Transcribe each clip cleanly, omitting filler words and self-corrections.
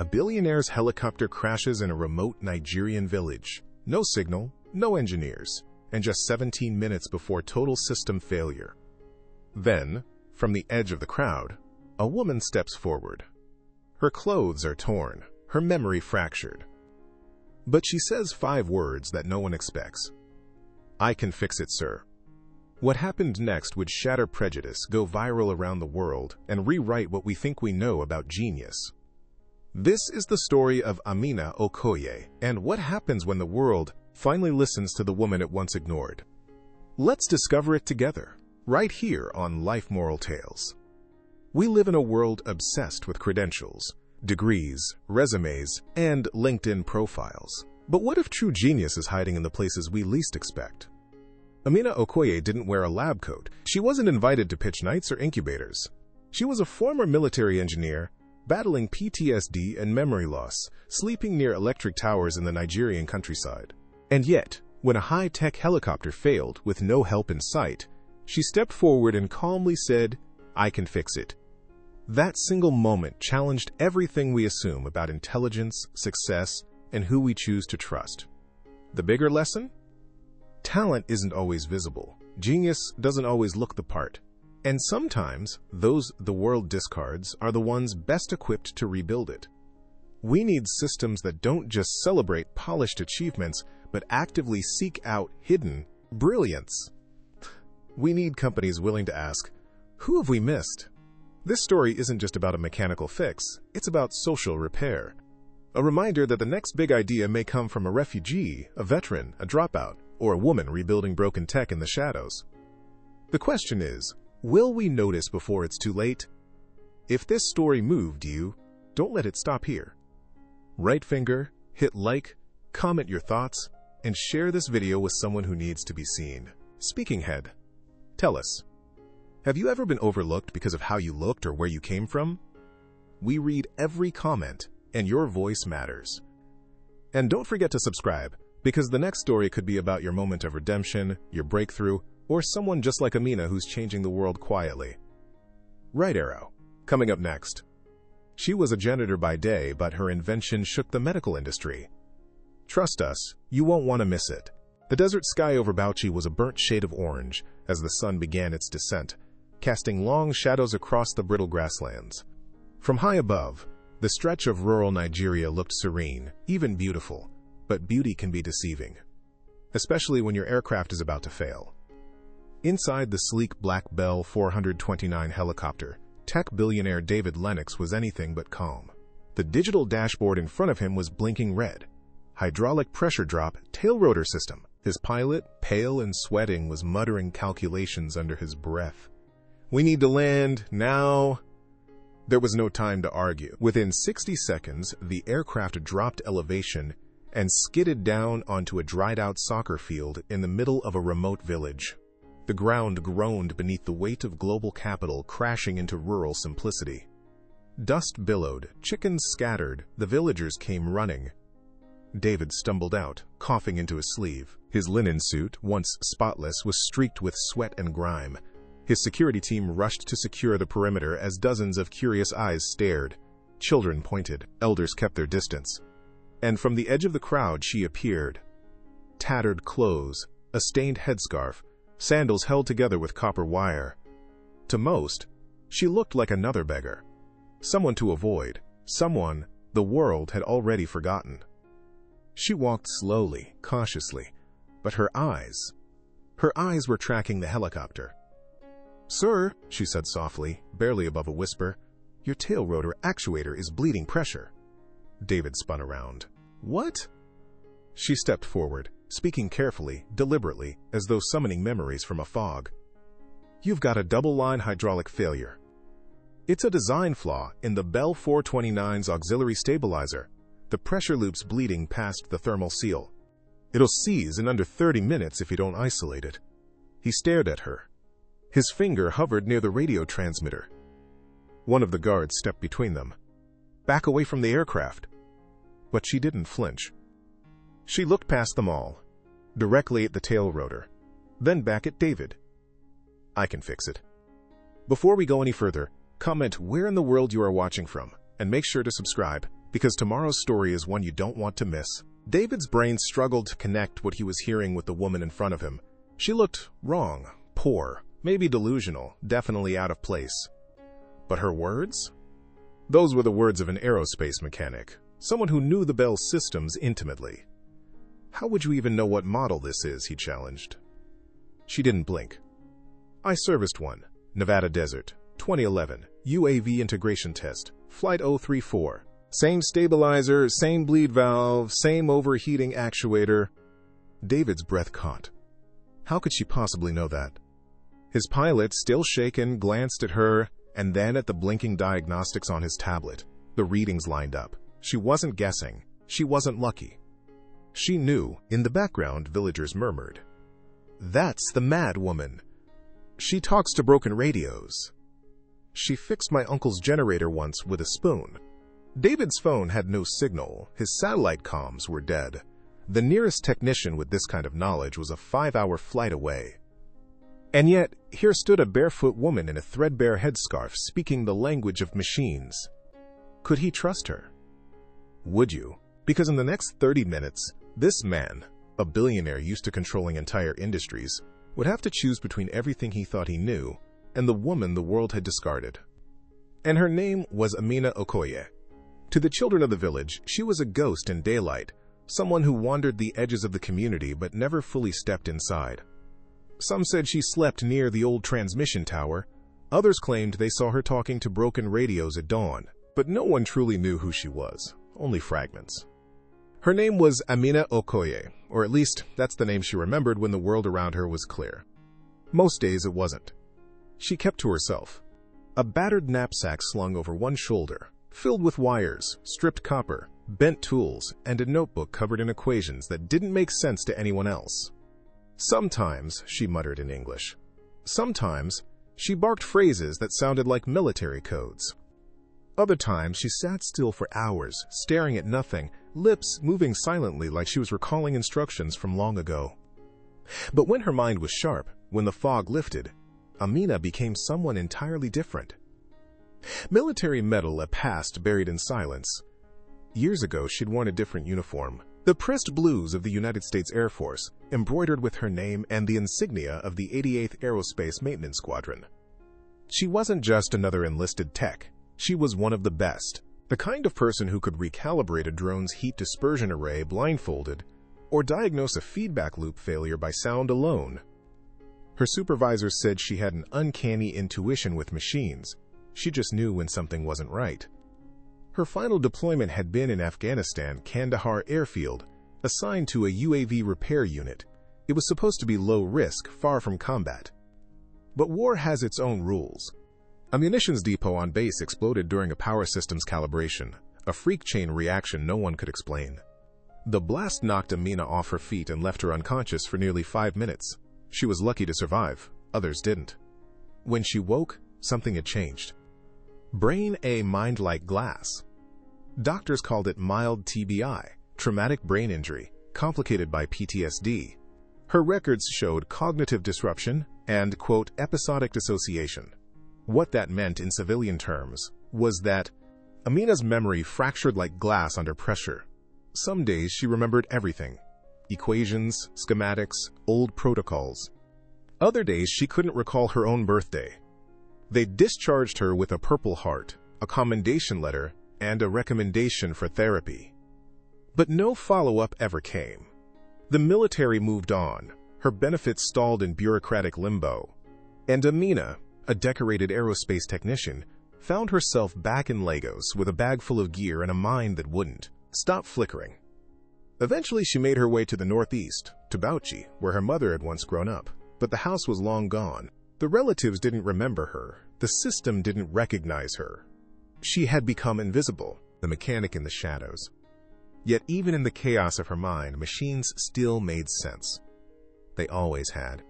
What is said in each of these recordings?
A billionaire's helicopter crashes in a remote Nigerian village. No signal, no engineers, and just 17 minutes before total system failure. Then, from the edge of the crowd, a woman steps forward. Her clothes are torn, her memory fractured. But she says 5 words that no one expects. "I can fix it, sir." What happened next would shatter prejudice, go viral around the world, and rewrite what we think we know about genius. This is the story of Amina Okoye, and what happens when the world finally listens to the woman it once ignored. Let's discover it together, right here on Life Moral Tales. We live in a world obsessed with credentials, degrees, resumes, and LinkedIn profiles. But what if true genius is hiding in the places we least expect? Amina Okoye didn't wear a lab coat. She wasn't invited to pitch nights or incubators. She was a former military engineer, battling PTSD and memory loss, sleeping near electric towers in the Nigerian countryside. And yet, when a high-tech helicopter failed with no help in sight, she stepped forward and calmly said, "I can fix it." That single moment challenged everything we assume about intelligence, success, and who we choose to trust. The bigger lesson? Talent isn't always visible. Genius doesn't always look the part. And sometimes, those the world discards are the ones best equipped to rebuild it. We need systems that don't just celebrate polished achievements, but actively seek out hidden brilliance. We need companies willing to ask, who have we missed? This story isn't just about a mechanical fix, it's about social repair. A reminder that the next big idea may come from a refugee, a veteran, a dropout, or a woman rebuilding broken tech in the shadows. The question is, will we notice before it's too late? If this story moved you, don't let it stop here. Right finger, hit like, comment your thoughts, and share this video with someone who needs to be seen. Speaking head, tell us, have you ever been overlooked because of how you looked or where you came from? We read every comment, and your voice matters. And don't forget to subscribe, because the next story could be about your moment of redemption, your breakthrough, or someone just like Amina who's changing the world quietly. Right arrow. Coming up next. She was a janitor by day, but her invention shook the medical industry. Trust us, you won't want to miss it. The desert sky over Bauchi was a burnt shade of orange as the sun began its descent, casting long shadows across the brittle grasslands. From high above, the stretch of rural Nigeria looked serene, even beautiful. But beauty can be deceiving, especially when your aircraft is about to fail. Inside the sleek Black Bell 429 helicopter, tech billionaire David Lennox was anything but calm. The digital dashboard in front of him was blinking red. Hydraulic pressure drop, tail rotor system. His pilot, pale and sweating, was muttering calculations under his breath. "We need to land, now." There was no time to argue. Within 60 seconds, the aircraft dropped elevation and skidded down onto a dried-out soccer field in the middle of a remote village. The ground groaned beneath the weight of global capital crashing into rural simplicity. Dust billowed, chickens scattered, the villagers came running. David stumbled out, coughing into his sleeve. His linen suit, once spotless, was streaked with sweat and grime. His security team rushed to secure the perimeter as dozens of curious eyes stared. Children pointed, elders kept their distance. And from the edge of the crowd she appeared. Tattered clothes, a stained headscarf, sandals held together with copper wire. To most, she looked like another beggar. Someone to avoid, someone the world had already forgotten. She walked slowly, cautiously, but her eyes were tracking the helicopter. "Sir," she said softly, barely above a whisper, "your tail rotor actuator is bleeding pressure." David spun around. "What?" She stepped forward, speaking carefully, deliberately, as though summoning memories from a fog. "You've got a double-line hydraulic failure. It's a design flaw in the Bell 429's auxiliary stabilizer. The pressure loop's bleeding past the thermal seal. It'll seize in under 30 minutes if you don't isolate it." He stared at her. His finger hovered near the radio transmitter. One of the guards stepped between them. "Back away from the aircraft." But she didn't flinch. She looked past them all, directly at the tail rotor, then back at David. "I can fix it." Before we go any further, comment where in the world you are watching from, and make sure to subscribe. because tomorrow's story is one you don't want to miss. David's brain struggled to connect what he was hearing with the woman in front of him. She looked wrong, poor, maybe delusional, definitely out of place. But her words? Those were the words of an aerospace mechanic, someone who knew the Bell systems intimately. How would you even know what model this is, he challenged. She didn't blink. I serviced one, Nevada Desert, 2011, UAV integration test, Flight 034. Same stabilizer, same bleed valve, same overheating actuator. David's breath caught. How could she possibly know that? His pilot, still shaken, glanced at her, and then at the blinking diagnostics on his tablet. The readings lined up. She wasn't guessing. She wasn't lucky. She knew. In the background, villagers murmured. That's the mad woman. She talks to broken radios. She fixed my uncle's generator once with a spoon. David's phone had no signal. His satellite comms were dead. The nearest technician with this kind of knowledge was a 5-hour flight away. And yet, here stood a barefoot woman in a threadbare headscarf speaking the language of machines. Could he trust her? Would you? Because in the next 30 minutes, this man, a billionaire used to controlling entire industries, would have to choose between everything he thought he knew and the woman the world had discarded. And her name was Amina Okoye. To the children of the village, she was a ghost in daylight, someone who wandered the edges of the community but never fully stepped inside. Some said she slept near the old transmission tower. Others claimed they saw her talking to broken radios at dawn, but no one truly knew who she was, only fragments. Her name was Amina Okoye, or at least that's the name she remembered when the world around her was clear. Most days it wasn't. She kept to herself. A battered knapsack slung over one shoulder, filled with wires, stripped copper, bent tools, and a notebook covered in equations that didn't make sense to anyone else. Sometimes, she muttered in English. Sometimes, she barked phrases that sounded like military codes. Other times, she sat still for hours, staring at nothing, lips moving silently like she was recalling instructions from long ago. But when her mind was sharp, when the fog lifted, Amina became someone entirely different. Military medal, a past buried in silence. Years ago, she'd worn a different uniform. The pressed blues of the United States Air Force, embroidered with her name and the insignia of the 88th Aerospace Maintenance Squadron. She wasn't just another enlisted tech. She was one of the best. The kind of person who could recalibrate a drone's heat dispersion array blindfolded, or diagnose a feedback loop failure by sound alone. Her supervisor said she had an uncanny intuition with machines. She just knew when something wasn't right. Her final deployment had been in Afghanistan, Kandahar Airfield, assigned to a UAV repair unit. It was supposed to be low risk, far from combat. But war has its own rules. A munitions depot on base exploded during a power systems calibration, a freak chain reaction no one could explain. The blast knocked Amina off her feet and left her unconscious for nearly 5 minutes. She was lucky to survive, others didn't. When she woke, something had changed. Brain a mind like glass. Doctors called it mild TBI, traumatic brain injury, complicated by PTSD. Her records showed cognitive disruption and, quote, episodic dissociation. What that meant in civilian terms was that Amina's memory fractured like glass under pressure. Some days she remembered everything. Equations, schematics, old protocols. Other days she couldn't recall her own birthday. They discharged her with a Purple Heart, a commendation letter, and a recommendation for therapy. But no follow-up ever came. The military moved on, her benefits stalled in bureaucratic limbo, and Amina, a decorated aerospace technician, found herself back in Lagos with a bag full of gear and a mind that wouldn't stop flickering. Eventually she made her way to the northeast, to Bauchi, where her mother had once grown up, but the house was long gone. The relatives didn't remember her. The system didn't recognize her. She had become invisible, the mechanic in the shadows. Yet even in the chaos of her mind, machines still made sense. They always had.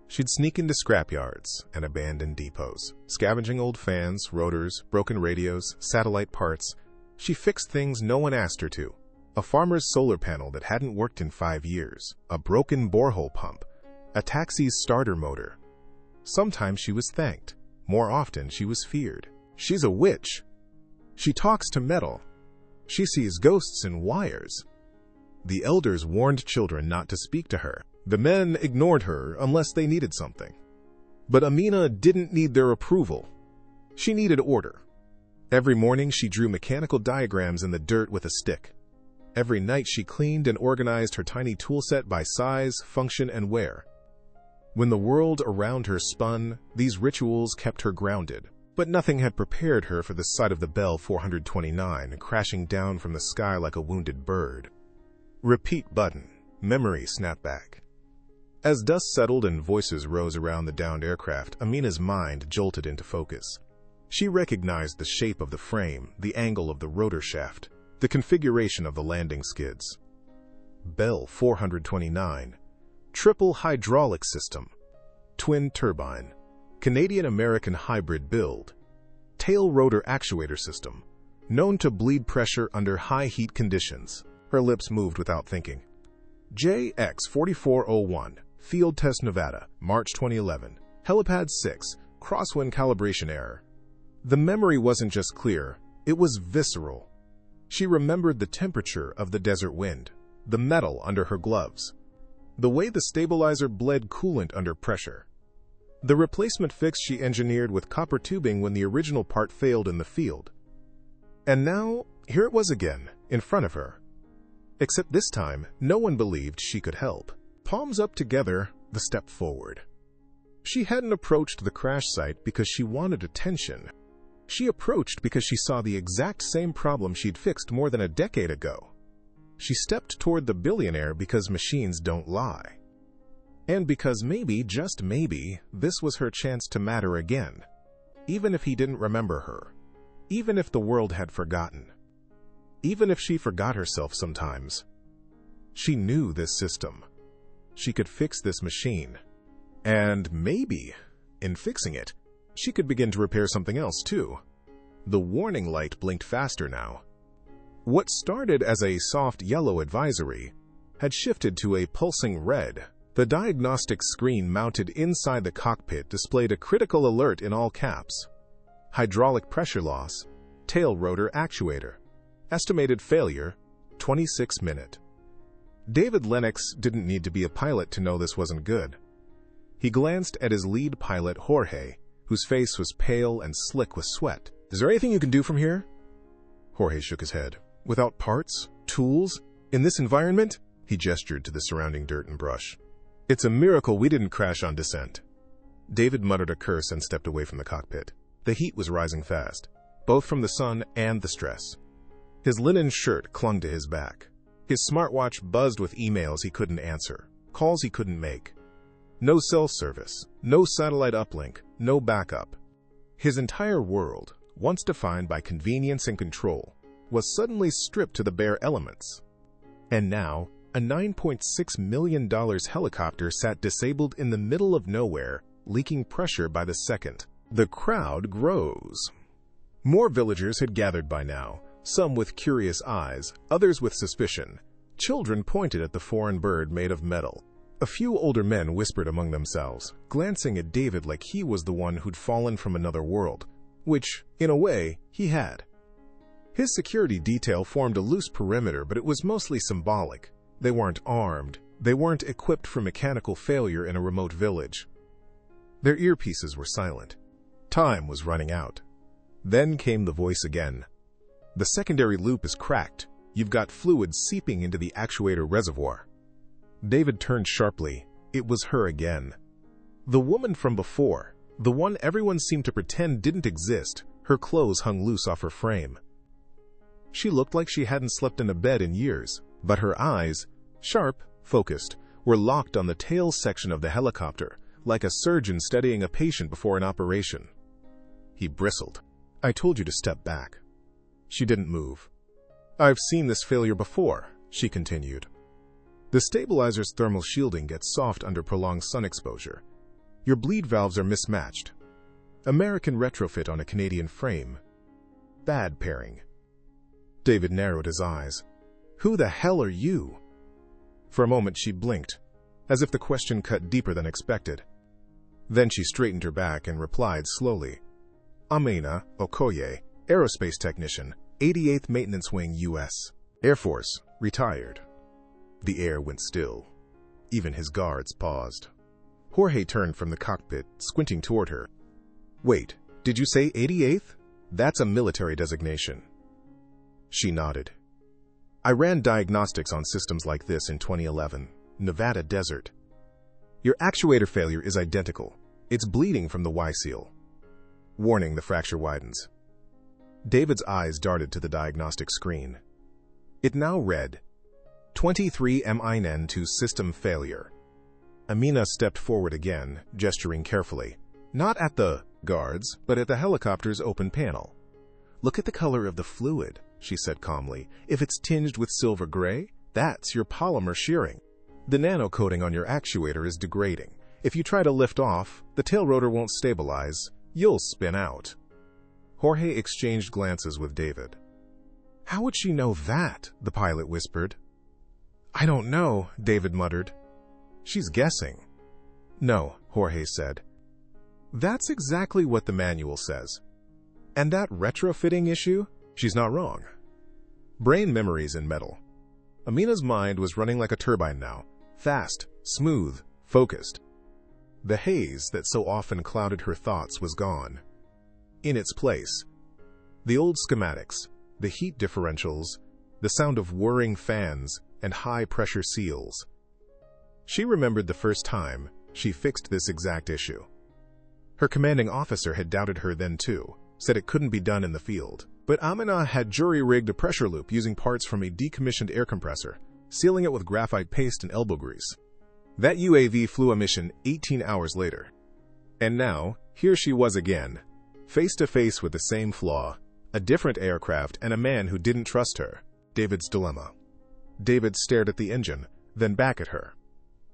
She'd sneak into scrapyards and abandoned depots, scavenging old fans, rotors, broken radios, satellite parts. She fixed things no one asked her to. A farmer's solar panel that hadn't worked in 5 years, a broken borehole pump, a taxi's starter motor. Sometimes she was thanked. More often she was feared. She's a witch. She talks to metal. She sees ghosts in wires. The elders warned children not to speak to her. The men ignored her unless they needed something. But Amina didn't need their approval. She needed order. Every morning she drew mechanical diagrams in the dirt with a stick. Every night she cleaned and organized her tiny toolset by size, function, and wear. When the world around her spun, these rituals kept her grounded. But nothing had prepared her for the sight of the Bell 429 crashing down from the sky like a wounded bird. Repeat button. Memory snapback. As dust settled and voices rose around the downed aircraft, Amina's mind jolted into focus. She recognized the shape of the frame, the angle of the rotor shaft, the configuration of the landing skids. Bell 429. Triple hydraulic system. Twin turbine. Canadian-American hybrid build. Tail rotor actuator system. Known to bleed pressure under high heat conditions. Her lips moved without thinking. JX4401. Field Test Nevada. March 2011. Helipad 6. Crosswind calibration error. The memory wasn't just clear, it was visceral. She remembered the temperature of the desert wind, the metal under her gloves, the way the stabilizer bled coolant under pressure, the replacement fix she engineered with copper tubing when the original part failed in the field. And now, here it was again, in front of her. Except this time, no one believed she could help. Palms up together, the step forward. She hadn't approached the crash site because she wanted attention. She approached because she saw the exact same problem she'd fixed more than a decade ago. She stepped toward the Billionaire because machines don't lie. And because maybe, just maybe, this was her chance to matter again. Even if he didn't remember her. Even if the world had forgotten. Even if she forgot herself sometimes. She knew this system. She could fix this machine. And maybe, in fixing it, she could begin to repair something else too. The warning light blinked faster now. What started as a soft yellow advisory had shifted to a pulsing red. The diagnostic screen mounted inside the cockpit displayed a critical alert in all caps. Hydraulic pressure loss, tail rotor actuator. Estimated failure, 26 minute. David Lennox didn't need to be a pilot to know this wasn't good. He glanced at his lead pilot, Jorge, whose face was pale and slick with sweat. "Is there anything you can do from here?" Jorge shook his head. "Without parts? Tools? In this environment?" He gestured to the surrounding dirt and brush. "It's a miracle we didn't crash on descent." David muttered a curse and stepped away from the cockpit. The heat was rising fast, both from the sun and the stress. His linen shirt clung to his back. His smartwatch buzzed with emails he couldn't answer, calls he couldn't make. No cell service, no satellite uplink, no backup. His entire world, once defined by convenience and control, was suddenly stripped to the bare elements. And now, a $9.6 million helicopter sat disabled in the middle of nowhere, leaking pressure by the second. The crowd grows. More villagers had gathered by now, some with curious eyes, others with suspicion. Children pointed at the foreign bird made of metal. A few older men whispered among themselves, glancing at David like he was the one who'd fallen from another world, which, in a way, he had. His security detail formed a loose perimeter, but it was mostly symbolic. They weren't armed. They weren't equipped for mechanical failure in a remote village. Their earpieces were silent. Time was running out. Then came the voice again. "The secondary loop is cracked. You've got fluid seeping into the actuator reservoir." David turned sharply. It was her again. The woman from before, the one everyone seemed to pretend didn't exist. Her clothes hung loose off her frame. She looked like she hadn't slept in a bed in years, but her eyes, sharp, focused, were locked on the tail section of the helicopter, like a surgeon studying a patient before an operation. He bristled. "I told you to step back." She didn't move. "I've seen this failure before," she continued. "The stabilizer's thermal shielding gets soft under prolonged sun exposure. Your bleed valves are mismatched. American retrofit on a Canadian frame. Bad pairing." David narrowed his eyes. "Who the hell are you?" For a moment she blinked, as if the question cut deeper than expected. Then she straightened her back and replied slowly. "Amina Okoye, aerospace technician, 88th Maintenance Wing, U.S. Air Force, retired. The air went still. Even his guards paused. Jorge turned from the cockpit, squinting toward her. Wait, did you say 88th? That's a military designation. She nodded. I ran diagnostics on systems like this in 2011, Nevada desert. Your actuator failure is identical. It's bleeding from the Y-seal. Warning, the fracture widens. David's eyes darted to the diagnostic screen. It now read, 23 MIN to system failure. Amina stepped forward again, gesturing carefully. Not at the guards, but at the helicopter's open panel. Look at the color of the fluid, she said calmly. If it's tinged with silver gray, that's your polymer shearing. The nano-coating on your actuator is degrading. If you try to lift off, the tail rotor won't stabilize. You'll spin out. Jorge exchanged glances with David. How would she know that? The pilot whispered. I don't know, David muttered. She's guessing. No, Jorge said. That's exactly what the manual says. And that retrofitting issue? She's not wrong. Brain memories in metal. Amina's mind was running like a turbine now. Fast, smooth, focused. The haze that so often clouded her thoughts was gone. In its place, the old schematics, the heat differentials, the sound of whirring fans, and high-pressure seals. She remembered the first time she fixed this exact issue. Her commanding officer had doubted her then too, said it couldn't be done in the field. But Amina had jury-rigged a pressure loop using parts from a decommissioned air compressor, sealing it with graphite paste and elbow grease. That UAV flew a mission 18 hours later. And now, here she was again, face to face with the same flaw, a different aircraft and a man who didn't trust her. David's dilemma. David stared at the engine, then back at her.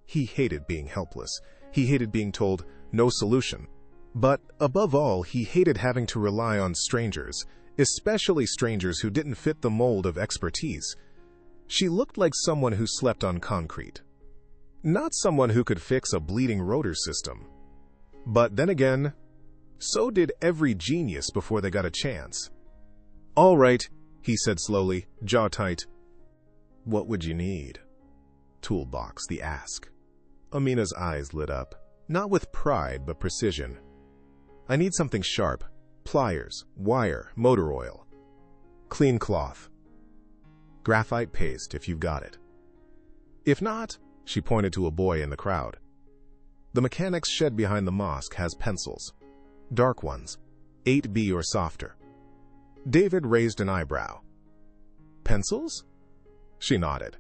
He hated being helpless. He hated being told, no solution. But, above all, he hated having to rely on strangers, especially strangers who didn't fit the mold of expertise. She looked like someone who slept on concrete. Not someone who could fix a bleeding rotor system. But then again, so did every genius before they got a chance. All right, he said slowly, jaw tight. What would you need? Toolbox, the ask. Amina's eyes lit up, not with pride but precision. I need something sharp. Pliers, wire, motor oil. Clean cloth. Graphite paste if you've got it. If not, she pointed to a boy in the crowd. The mechanics shed behind the mosque has pencils. Dark ones, 8B or softer. David raised an eyebrow. Pencils? She nodded.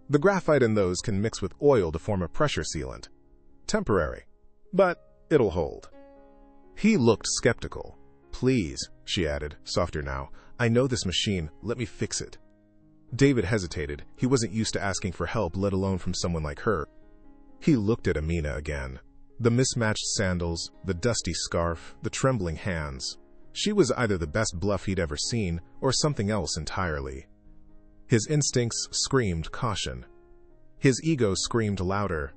The graphite in those can mix with oil to form a pressure sealant. Temporary, but it'll hold. He looked skeptical. Please, she added, softer now. I know this machine. Let me fix it. David hesitated. He wasn't used to asking for help, let alone from someone like her. He looked at Amina again. The mismatched sandals, the dusty scarf, the trembling hands. She was either the best bluff he'd ever seen or something else entirely. His instincts screamed caution. His ego screamed louder.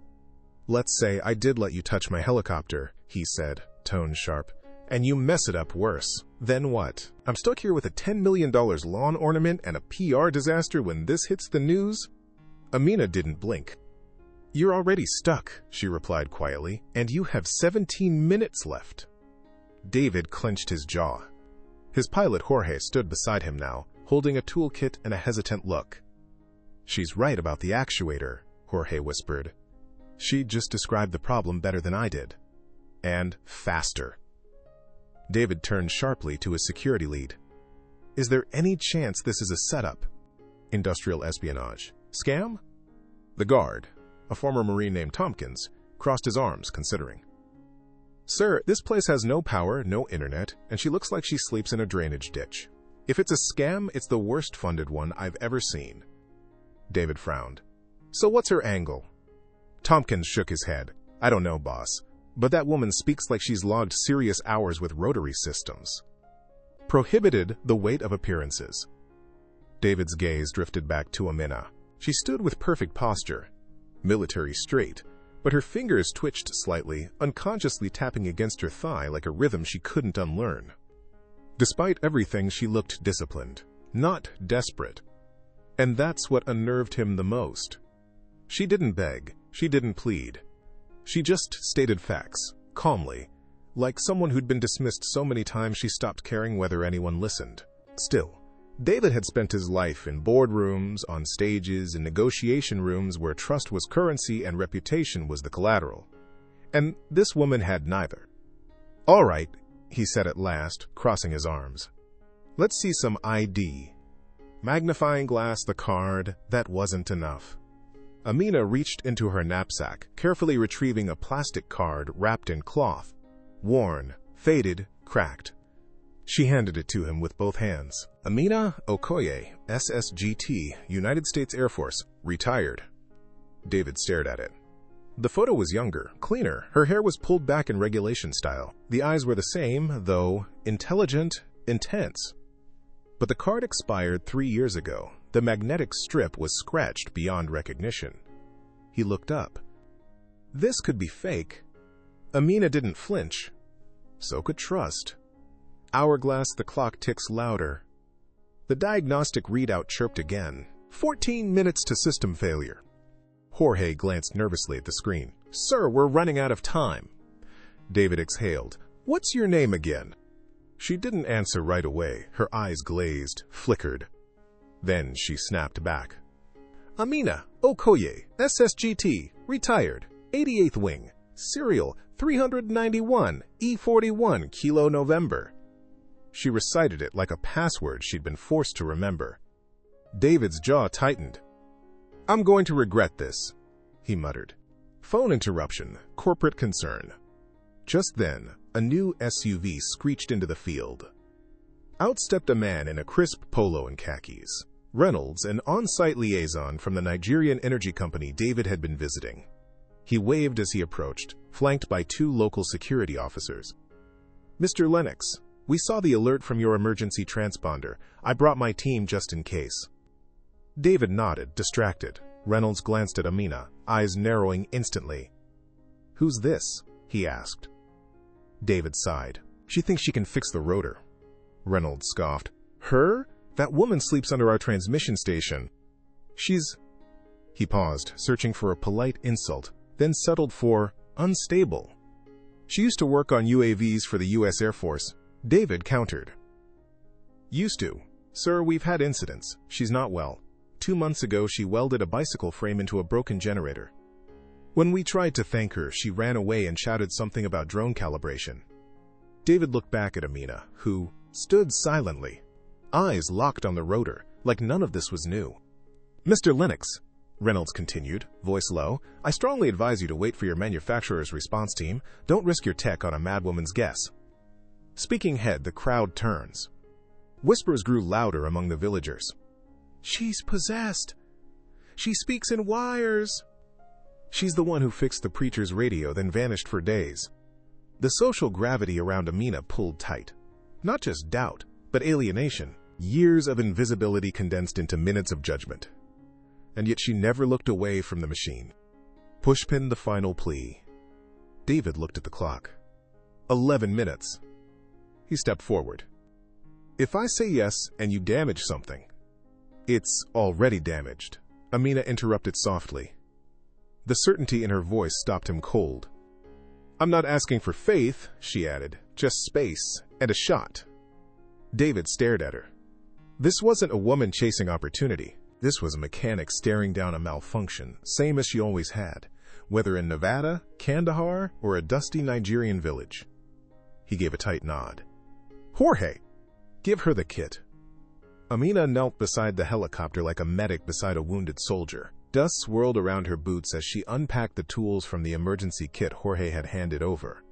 Let's say I did let you touch my helicopter, he said, tone sharp. And you mess it up worse. Then what? I'm stuck here with a $10 million lawn ornament and a PR disaster when this hits the news? Amina didn't blink. You're already stuck, she replied quietly, and you have 17 minutes left. David clenched his jaw. His pilot Jorge stood beside him now, holding a toolkit and a hesitant look. She's right about the actuator, Jorge whispered. She just described the problem better than I did. And faster. David turned sharply to his security lead. Is there any chance this is a setup? Industrial espionage. Scam? The guard, a former Marine named Tompkins, crossed his arms, considering. Sir, this place has no power, no internet, and she looks like she sleeps in a drainage ditch. If it's a scam, it's the worst funded one I've ever seen. David frowned. So what's her angle? Tompkins shook his head. I don't know, boss. But that woman speaks like she's logged serious hours with rotary systems. Prohibited the weight of appearances. David's gaze drifted back to Amina. She stood with perfect posture, military straight, but her fingers twitched slightly, unconsciously tapping against her thigh like a rhythm she couldn't unlearn. Despite everything, she looked disciplined. not desperate. And that's what unnerved him the most. She didn't beg, she didn't plead. She just stated facts, calmly, like someone who'd been dismissed so many times she stopped caring whether anyone listened. Still, David had spent his life in boardrooms, on stages, in negotiation rooms where trust was currency and reputation was the collateral. And this woman had neither. "All right," he said at last, crossing his arms. "Let's see some ID." Magnifying glass, the card, that wasn't enough. Amina reached into her knapsack, carefully retrieving a plastic card wrapped in cloth. Worn, faded, cracked. She handed it to him with both hands. "Amina Okoye, SSGT, United States Air Force, retired." David stared at it. The photo was younger, cleaner. Her hair was pulled back in regulation style. The eyes were the same, though intelligent, intense. But the card expired 3 years ago. The magnetic strip was scratched beyond recognition. He looked up. This could be fake. Amina didn't flinch. So could trust. Hourglass, the clock ticks louder. The diagnostic readout chirped again. 14 minutes to system failure. Jorge glanced nervously at the screen. "Sir, we're running out of time." David exhaled. "What's your name again?" She didn't answer right away. Her eyes glazed, flickered. Then she snapped back. "Amina Okoye, SSGT, retired, 88th Wing, serial 391, E41, Kilo November." She recited it like a password she'd been forced to remember. David's jaw tightened. "I'm going to regret this," he muttered. Phone interruption, corporate concern. Just then, a new SUV screeched into the field. Out stepped a man in a crisp polo and khakis. Reynolds, an on-site liaison from the Nigerian energy company David had been visiting. He waved as he approached, flanked by 2 local security officers. "Mr. Lennox, we saw the alert from your emergency transponder. I brought my team just in case." David nodded, distracted. Reynolds glanced at Amina, eyes narrowing instantly. "Who's this?" he asked. David sighed. "She thinks she can fix the rotor." Reynolds scoffed. "Her? That woman sleeps under our transmission station. She's—" He paused, searching for a polite insult, then settled for unstable. "She used to work on UAVs for the U.S. Air Force." David countered. "Used to. Sir, we've had incidents. She's not well. 2 months ago, she welded a bicycle frame into a broken generator. When we tried to thank her, she ran away and shouted something about drone calibration." David looked back at Amina, who stood silently, eyes locked on the rotor, like none of this was new. "Mr. Lennox," Reynolds continued, voice low, "I strongly advise you to wait for your manufacturer's response team. Don't risk your tech on a madwoman's guess." Speaking head, the crowd turns. Whispers grew louder among the villagers. "She's possessed. She speaks in wires." She's the one who fixed the preacher's radio, then vanished for days. The social gravity around Amina pulled tight. Not just doubt, but alienation. Years of invisibility condensed into minutes of judgment. And yet she never looked away from the machine. Pushpin the final plea. David looked at the clock. 11 minutes. He stepped forward. "If I say yes and you damage something..." "It's already damaged," Amina interrupted softly. The certainty in her voice stopped him cold. "I'm not asking for faith," she added, "just space and a shot." David stared at her. This wasn't a woman chasing opportunity. This was a mechanic staring down a malfunction, same as she always had, whether in Nevada, Kandahar, or a dusty Nigerian village. He gave a tight nod. "Jorge, give her the kit." Amina knelt beside the helicopter like a medic beside a wounded soldier. Dust swirled around her boots as she unpacked the tools from the emergency kit Jorge had handed over.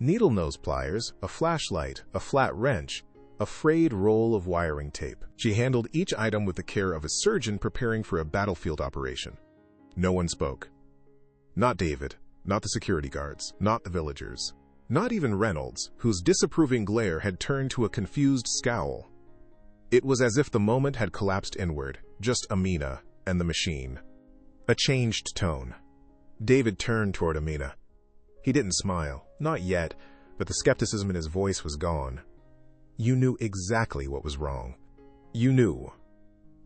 Needle nose pliers, a flashlight, a flat wrench, a frayed roll of wiring tape. She handled each item with the care of a surgeon preparing for a battlefield operation. No one spoke. Not David, not the security guards, not the villagers, not even Reynolds, whose disapproving glare had turned to a confused scowl. It was as if the moment had collapsed inward, just Amina and the machine. A changed tone. David turned toward Amina. He didn't smile, not yet, but the skepticism in his voice was gone. "You knew exactly what was wrong. You knew.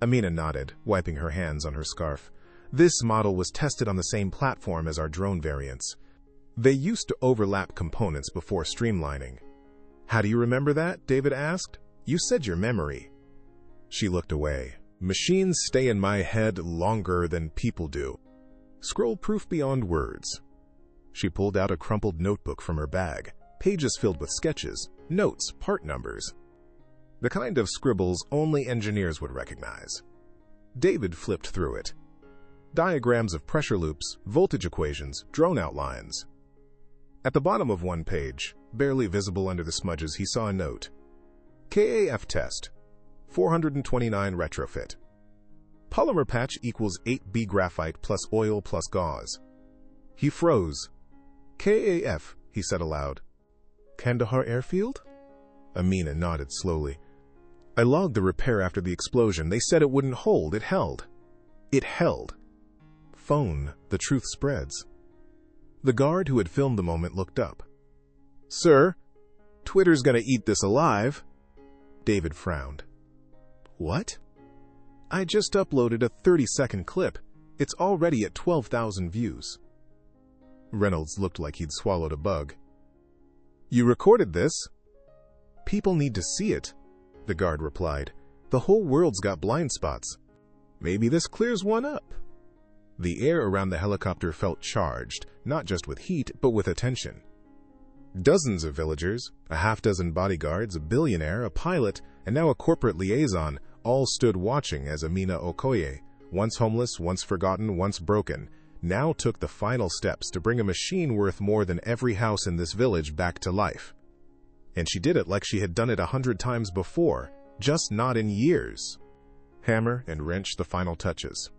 Amina nodded, wiping her hands on her scarf. This model was tested on the same platform as our drone variants. They used to overlap components before streamlining. How do you remember that? David asked. You said your memory. She looked away. Machines stay in my head longer than people do. Scroll proof beyond words. She pulled out a crumpled notebook from her bag, pages filled with sketches, notes, part numbers. The kind of scribbles only engineers would recognize. David flipped through it. Diagrams of pressure loops, voltage equations, drone outlines. At the bottom of one page, barely visible under the smudges, he saw a note. KAF test. 429 retrofit. Polymer patch equals 8B graphite plus oil plus gauze. He froze. KAF, he said aloud. Kandahar Airfield? Amina nodded slowly. I logged the repair after the explosion. They said it wouldn't hold. It held. It held. Phone, the truth spreads. The guard who had filmed the moment looked up. Sir, Twitter's gonna eat this alive. David frowned. What? I just uploaded a 30-second clip. It's already at 12,000 views. Reynolds looked like he'd swallowed a bug. You recorded this? People need to see it, the guard replied. The whole world's got blind spots. Maybe this clears one up. The air around the helicopter felt charged, not just with heat, but with attention. Dozens of villagers, a half-dozen bodyguards, a billionaire, a pilot, and now a corporate liaison, all stood watching as Amina Okoye, once homeless, once forgotten, once broken, now took the final steps to bring a machine worth more than every house in this village back to life. And she did it like she had done it 100 times before, just not in years. Hammer and wrench the final touches.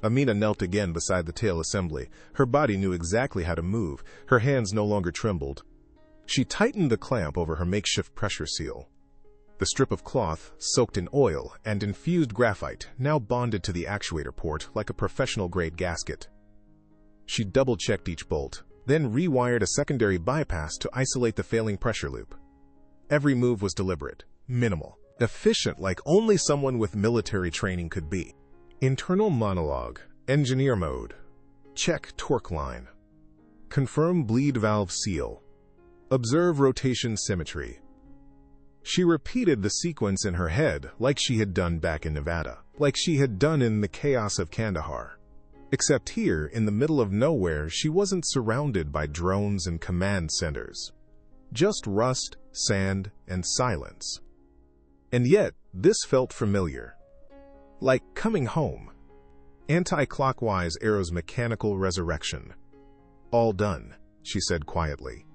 Amina knelt again beside the tail assembly. Her body knew exactly how to move. Her hands no longer trembled. She tightened the clamp over her makeshift pressure seal. The strip of cloth, soaked in oil and infused graphite, now bonded to the actuator port like a professional-grade gasket. She double-checked each bolt, then rewired a secondary bypass to isolate the failing pressure loop. Every move was deliberate, minimal, efficient like only someone with military training could be. Internal monologue, engineer mode. Check torque line. Confirm bleed valve seal. Observe rotation symmetry. She repeated the sequence in her head like she had done back in Nevada, like she had done in the chaos of Kandahar. Except here, in the middle of nowhere, she wasn't surrounded by drones and command centers. Just rust, sand, and silence. And yet, this felt familiar. Like coming home. Anti-clockwise Arrow's mechanical resurrection. All done, she said quietly.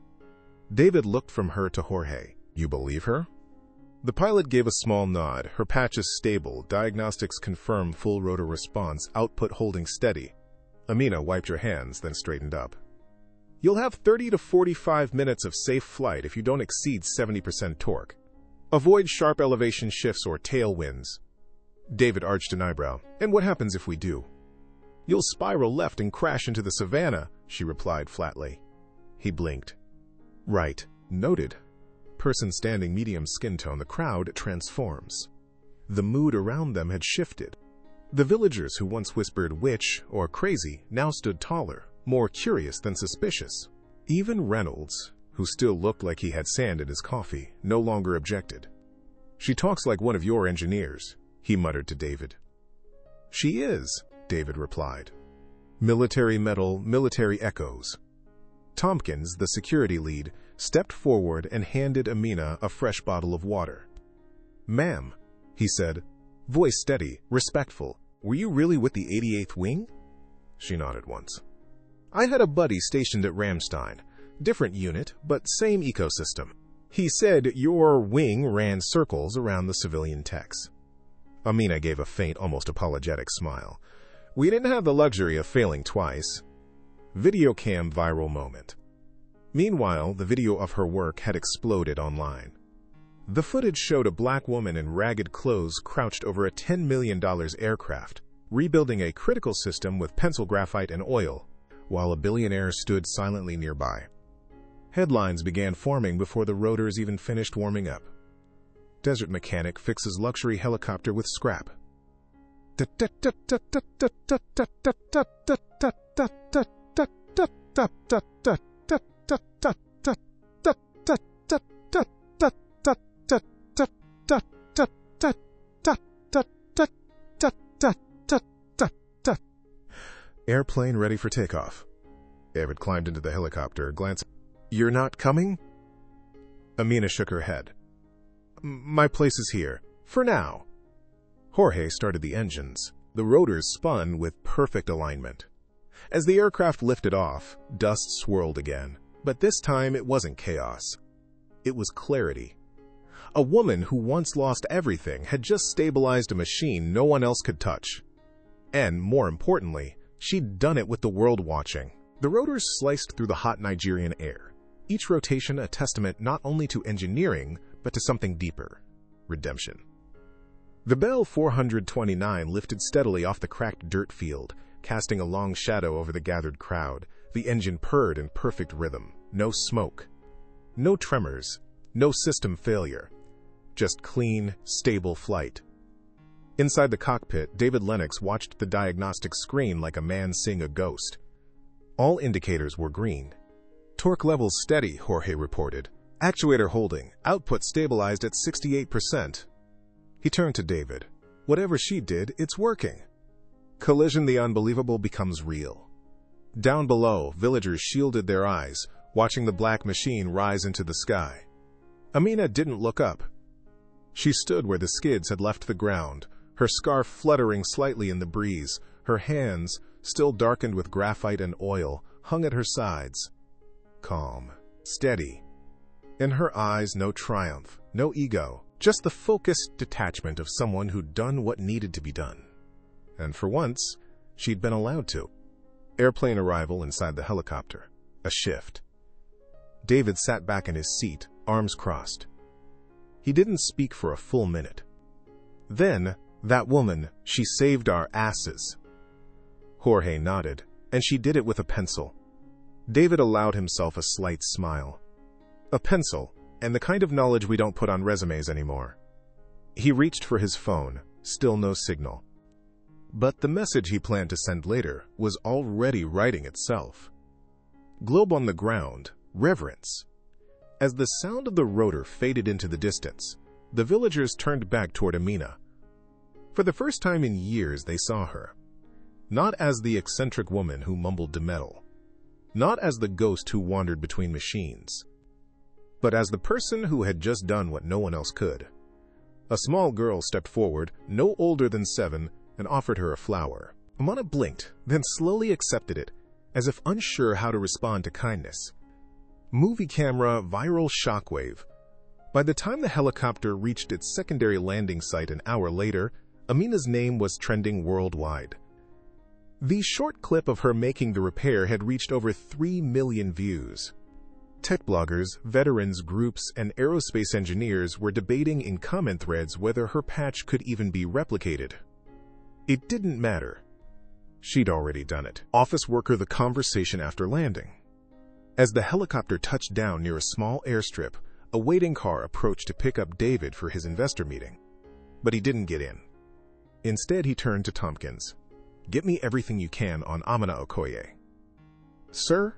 David looked from her to Jorge. You believe her? The pilot gave a small nod. Her patch is stable. Diagnostics confirm full rotor response. Output holding steady. Amina wiped her hands, then straightened up. You'll have 30 to 45 minutes of safe flight if you don't exceed 70% torque. Avoid sharp elevation shifts or tailwinds. David arched an eyebrow. And what happens if we do? You'll spiral left and crash into the savannah, she replied flatly. He blinked. Right. Noted. Person standing medium skin tone, the crowd transforms. The mood around them had shifted. The villagers who once whispered witch or crazy now stood taller, more curious than suspicious. Even Reynolds, who still looked like he had sand in his coffee, no longer objected. She talks like one of your engineers, he muttered to David. She is, David replied. Military metal, military echoes. Tompkins, the security lead, stepped forward and handed Amina a fresh bottle of water. Ma'am, he said, voice steady, respectful, were you really with the 88th Wing? She nodded once. I had a buddy stationed at Ramstein. Different unit, but same ecosystem. He said your wing ran circles around the civilian techs. Amina gave a faint, almost apologetic smile. We didn't have the luxury of failing twice. Videocam viral moment. Meanwhile, the video of her work had exploded online. The footage showed a black woman in ragged clothes crouched over a $10 million aircraft, rebuilding a critical system with pencil graphite and oil, while a billionaire stood silently nearby. Headlines began forming before the rotors even finished warming up. desert mechanic fixes luxury helicopter with scrap. Airplane ready for takeoff. David climbed into the helicopter, glancing. "You're not coming?" Amina shook her head. "My place is here. For now." Jorge started the engines. The rotors spun with perfect alignment. As the aircraft lifted off, dust swirled again. But this time it wasn't chaos. It was clarity. A woman who once lost everything had just stabilized a machine no one else could touch. And, more importantly, she'd done it with the world watching. The rotors sliced through the hot Nigerian air, each rotation a testament not only to engineering, but to something deeper: redemption. The Bell 429 lifted steadily off the cracked dirt field, casting a long shadow over the gathered crowd. The engine purred in perfect rhythm. No smoke. No tremors. No system failure. Just clean, stable flight. Inside the cockpit, David Lennox watched the diagnostic screen like a man seeing a ghost. All indicators were green. "Torque levels steady," Jorge reported. "Actuator holding. Output stabilized at 68%. He turned to David. "Whatever she did, it's working." Collision the unbelievable becomes real. Down below, villagers shielded their eyes, watching the black machine rise into the sky. Amina didn't look up. She stood where the skids had left the ground, her scarf fluttering slightly in the breeze. Her hands, still darkened with graphite and oil, hung at her sides. Calm, steady. In her eyes, no triumph, no ego, just the focused detachment of someone who'd done what needed to be done. And for once, she'd been allowed to. Airplane arrival inside the helicopter. A shift. David sat back in his seat, arms crossed. He didn't speak for a full minute. Then, "That woman, she saved our asses." Jorge nodded, and she did it with a pencil. David allowed himself a slight smile. A pencil, and the kind of knowledge we don't put on resumes anymore. He reached for his phone, still no signal. But the message he planned to send later was already writing itself. Globe on the ground, reverence. As the sound of the rotor faded into the distance, the villagers turned back toward Amina. For the first time in years they saw her. Not as the eccentric woman who mumbled to metal. Not as the ghost who wandered between machines. But as the person who had just done what no one else could. A small girl stepped forward, no older than 7, and offered her a flower. Amina blinked, then slowly accepted it, as if unsure how to respond to kindness. Movie camera, viral shockwave. By the time the helicopter reached its secondary landing site an hour later, Amina's name was trending worldwide. The short clip of her making the repair had reached over 3 million views. Tech bloggers, veterans groups, and aerospace engineers were debating in comment threads whether her patch could even be replicated. It didn't matter. She'd already done it. Office worker the conversation after landing. As the helicopter touched down near a small airstrip, a waiting car approached to pick up David for his investor meeting. But he didn't get in. Instead, he turned to Tompkins. "Get me everything you can on Amina Okoye." "Sir?"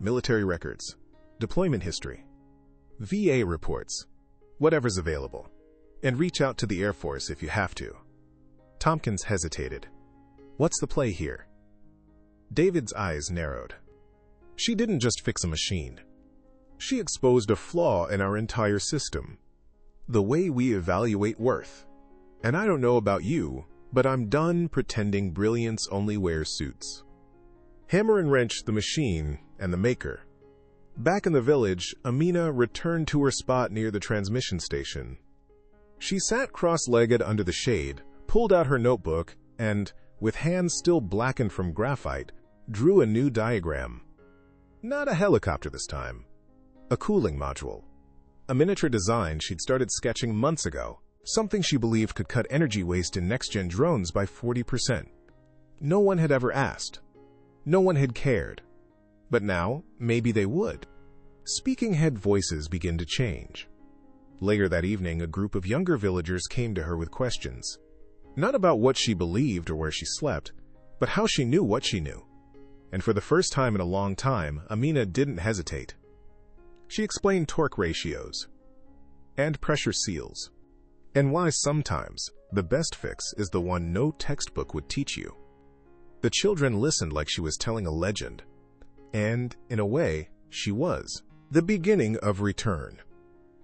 "Military records, deployment history, VA reports, whatever's available. And reach out to the Air Force if you have to." Tompkins hesitated. "What's the play here?" David's eyes narrowed. "She didn't just fix a machine. She exposed a flaw in our entire system. The way we evaluate worth. And I don't know about you, but I'm done pretending brilliance only wears suits." Hammer and wrench the machine and the maker. Back in the village, Amina returned to her spot near the transmission station. She sat cross-legged under the shade, pulled out her notebook, and, with hands still blackened from graphite, drew a new diagram. Not a helicopter this time. A cooling module. A miniature design she'd started sketching months ago, something she believed could cut energy waste in next-gen drones by 40%. No one had ever asked. No one had cared. But now, maybe they would. Speaking head voices begin to change. Later that evening, a group of younger villagers came to her with questions. Not about what she believed or where she slept, but how she knew what she knew. And for the first time in a long time, Amina didn't hesitate. She explained torque ratios and pressure seals, and why sometimes the best fix is the one no textbook would teach you. The children listened like she was telling a legend, and, in a way, she was. The beginning of return.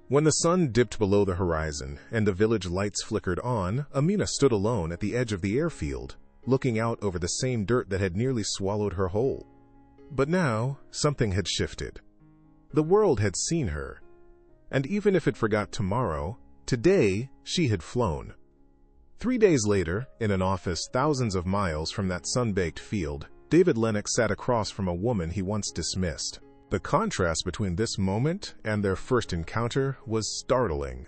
When the sun dipped below the horizon and the village lights flickered on, Amina stood alone at the edge of the airfield, looking out over the same dirt that had nearly swallowed her whole. But now, something had shifted. The world had seen her, and even if it forgot tomorrow, today she had flown. 3 days later, in an office thousands of miles from that sun-baked field, David Lennox sat across from a woman he once dismissed. The contrast between this moment and their first encounter was startling.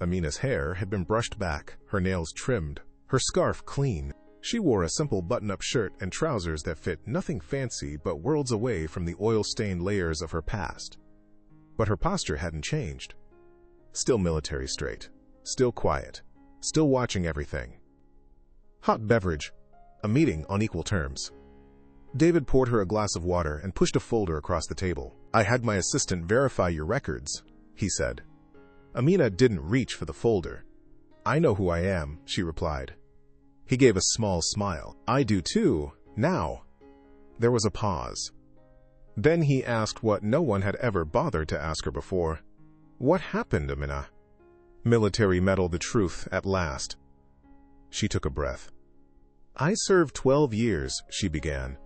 Amina's hair had been brushed back, her nails trimmed, her scarf clean. She wore a simple button-up shirt and trousers that fit nothing fancy but worlds away from the oil-stained layers of her past. But her posture hadn't changed. Still military straight, still quiet, still watching everything. Hot beverage, a meeting on equal terms. David poured her a glass of water and pushed a folder across the table. "I had my assistant verify your records," he said. Amina didn't reach for the folder. "I know who I am," she replied. He gave a small smile. "I do too, now." There was a pause. Then he asked what no one had ever bothered to ask her before. "What happened, Amina?" Military meddled the truth at last. She took a breath. "I served 12 years, she began.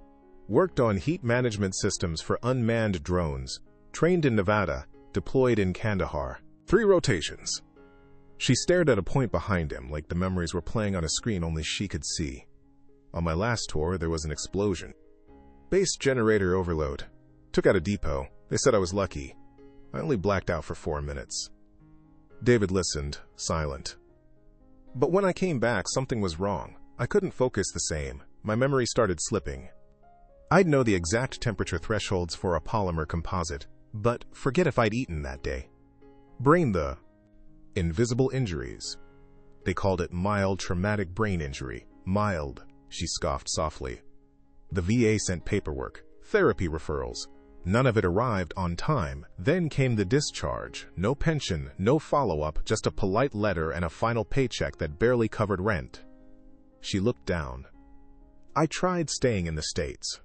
Worked on heat management systems for unmanned drones, trained in Nevada, deployed in Kandahar. 3 rotations. She stared at a point behind him, like the memories were playing on a screen only she could see. "On my last tour, there was an explosion. Base generator overload. Took out a depot. They said I was lucky. I only blacked out for 4 minutes. David listened, silent. "But when I came back, something was wrong. I couldn't focus the same. My memory started slipping. I'd know the exact temperature thresholds for a polymer composite, but forget if I'd eaten that day. Brain the invisible injuries. They called it mild traumatic brain injury. Mild," she scoffed softly. "The VA sent paperwork, therapy referrals. None of it arrived on time. Then came the discharge. No pension, no follow-up, just a polite letter and a final paycheck that barely covered rent." She looked down. "I tried staying in the States.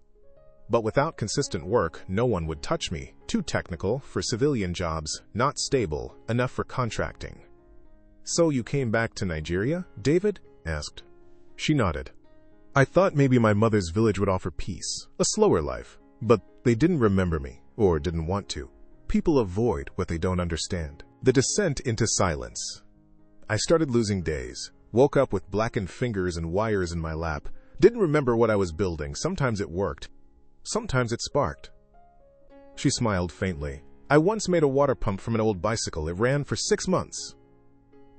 But without consistent work, no one would touch me. Too technical for civilian jobs, not stable, enough for contracting." "So you came back to Nigeria?" David asked. She nodded. "I thought maybe my mother's village would offer peace, a slower life. But they didn't remember me, or didn't want to. People avoid what they don't understand." The descent into silence. I started losing days. Woke up with blackened fingers and wires in my lap. Didn't remember what I was building. Sometimes it worked. Sometimes it sparked. She smiled faintly. "I once made a water pump from an old bicycle. It ran for 6 months.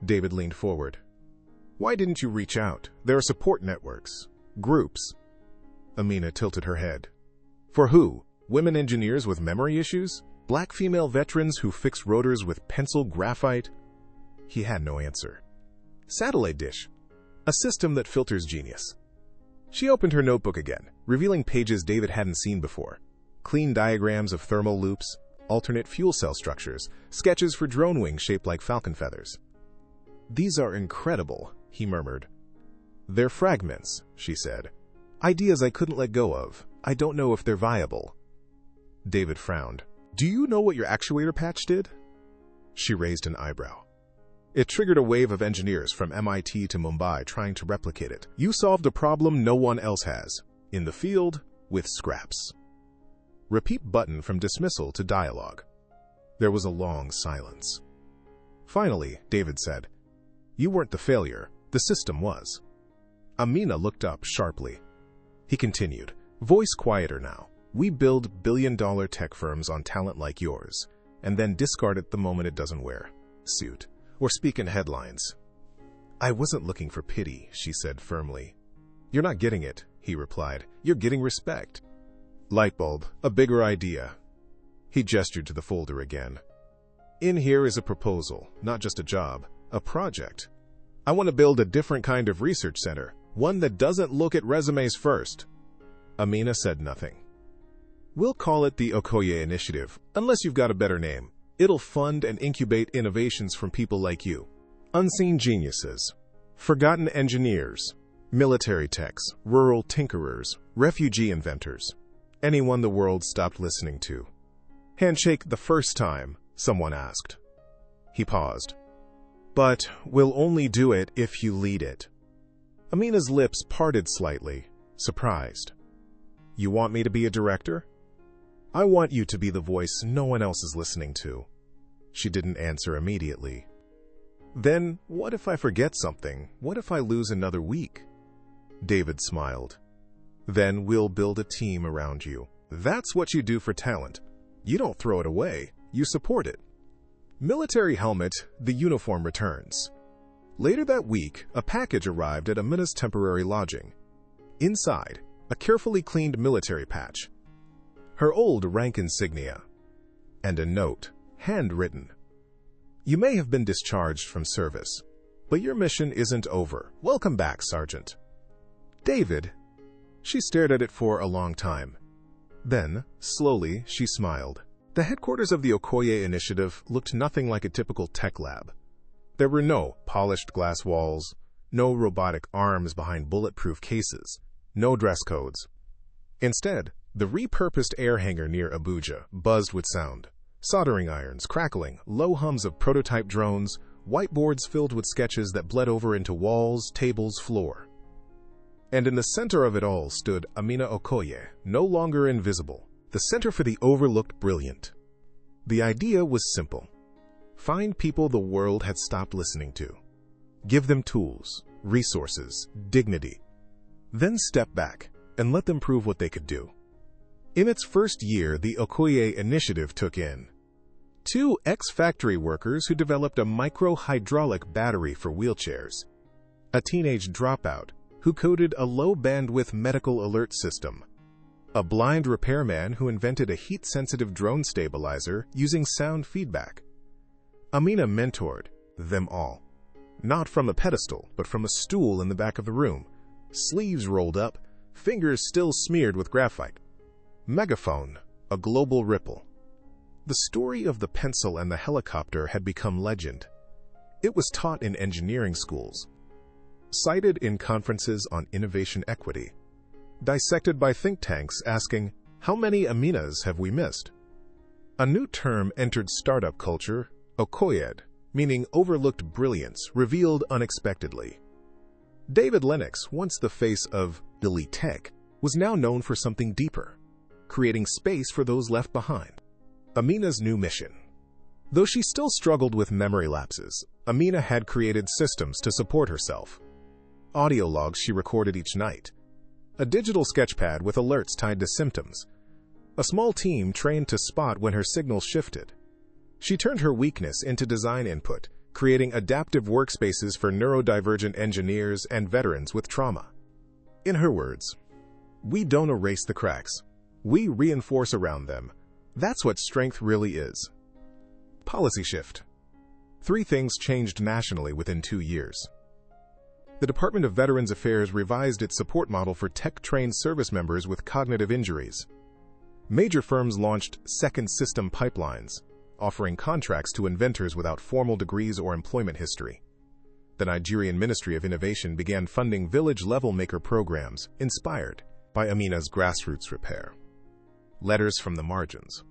David leaned forward. "Why didn't you reach out? There are support networks. Groups." Amina tilted her head. "For who? Women engineers with memory issues? Black female veterans who fix rotors with pencil graphite?" He had no answer. "Satellite dish. A system that filters genius." She opened her notebook again, revealing pages David hadn't seen before. Clean diagrams of thermal loops, alternate fuel cell structures, sketches for drone wings shaped like falcon feathers. "These are incredible," he murmured. "They're fragments," she said. "Ideas I couldn't let go of. I don't know if they're viable." David frowned. "Do you know what your actuator patch did?" She raised an eyebrow. "It triggered a wave of engineers from MIT to Mumbai trying to replicate it. You solved a problem no one else has. In the field, with scraps." Repeat button from dismissal to dialogue. There was a long silence. Finally, David said, "You weren't the failure. The system was." Amina looked up sharply. He continued, voice quieter now. "We build billion-dollar tech firms on talent like yours, and then discard it the moment it doesn't wear suit or speak in headlines." "I wasn't looking for pity," she said firmly. "You're not getting it," he replied. "You're getting respect." Light bulb, a bigger idea. He gestured to the folder again. In here is a proposal, not just a job, a project. I want to build a different kind of research center, one that doesn't look at resumes first. Amina said nothing. We'll call it the Okoye Initiative, unless you've got a better name. It'll fund and incubate innovations from people like you. Unseen geniuses, forgotten engineers, military techs, rural tinkerers, refugee inventors. Anyone the world stopped listening to. Handshake the first time, someone asked. He paused. But we'll only do it if you lead it. Amina's lips parted slightly, surprised. You want me to be a director? I want you to be the voice no one else is listening to. She didn't answer immediately. Then, what if I forget something? What if I lose another week? David smiled. Then we'll build a team around you. That's what you do for talent. You don't throw it away, you support it. Military helmet, the uniform returns. Later that week, a package arrived at Amina's temporary lodging. Inside, a carefully cleaned military patch. Her old rank insignia. And a note, handwritten. You may have been discharged from service, but your mission isn't over. Welcome back, Sergeant. David. She stared at it for a long time. Then, slowly, she smiled. The headquarters of the Okoye Initiative looked nothing like a typical tech lab. There were no polished glass walls, no robotic arms behind bulletproof cases, no dress codes. Instead, the repurposed air hangar near Abuja buzzed with sound. Soldering irons crackling, low hums of prototype drones, whiteboards filled with sketches that bled over into walls, tables, floor. And in the center of it all stood Amina Okoye, no longer invisible, the center for the overlooked brilliant. The idea was simple. Find people the world had stopped listening to. Give them tools, resources, dignity. Then step back and let them prove what they could do. In its first year, the Okoye Initiative took in 2 ex-factory workers who developed a micro-hydraulic battery for wheelchairs, a teenage dropout who coded a low-bandwidth medical alert system, a blind repairman who invented a heat-sensitive drone stabilizer using sound feedback. Amina mentored them all, not from a pedestal, but from a stool in the back of the room, sleeves rolled up, fingers still smeared with graphite. Megaphone, a global ripple. The story of the pencil and the helicopter had become legend. It was taught in engineering schools, cited in conferences on innovation equity, dissected by think tanks asking, how many Aminas have we missed? A new term entered startup culture, Okoyed, meaning overlooked brilliance, revealed unexpectedly. David Lennox, once the face of Billy Tech, was now known for something deeper, creating space for those left behind. Amina's new mission. Though she still struggled with memory lapses, Amina had created systems to support herself. Audio logs she recorded each night, a digital sketchpad with alerts tied to symptoms, a small team trained to spot when her signals shifted. She turned her weakness into design input, creating adaptive workspaces for neurodivergent engineers and veterans with trauma. In her words, we don't erase the cracks. We reinforce around them. That's what strength really is. Policy shift. 3 things changed nationally within 2 years. The Department of Veterans Affairs revised its support model for tech-trained service members with cognitive injuries. Major firms launched second system pipelines, offering contracts to inventors without formal degrees or employment history. The Nigerian Ministry of Innovation began funding village-level maker programs inspired by Amina's grassroots repair. Letters from the margins.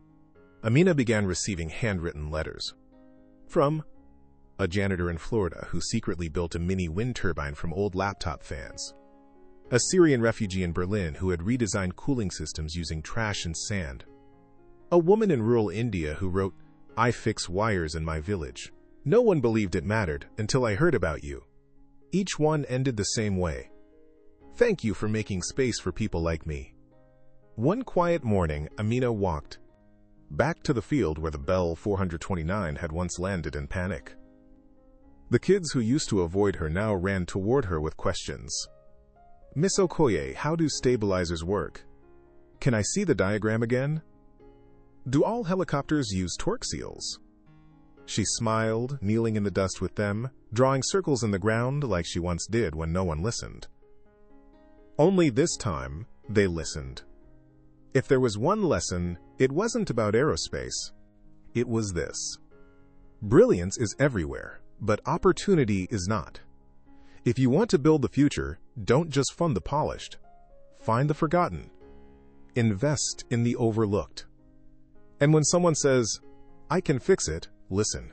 Amina began receiving handwritten letters. From a janitor in Florida who secretly built a mini wind turbine from old laptop fans. A Syrian refugee in Berlin who had redesigned cooling systems using trash and sand. A woman in rural India who wrote, I fix wires in my village. No one believed it mattered until I heard about you. Each one ended the same way. Thank you for making space for people like me. One quiet morning, Amina walked back to the field where the Bell 429 had once landed in panic. The kids who used to avoid her now ran toward her with questions. Miss Okoye, how do stabilizers work? Can I see the diagram again? Do all helicopters use torque seals? She smiled, kneeling in the dust with them, drawing circles in the ground like she once did when no one listened. Only this time, they listened. If there was one lesson, it wasn't about aerospace. It was this. Brilliance is everywhere, but opportunity is not. If you want to build the future, don't just fund the polished. Find the forgotten. Invest in the overlooked. And when someone says, "I can fix it," listen.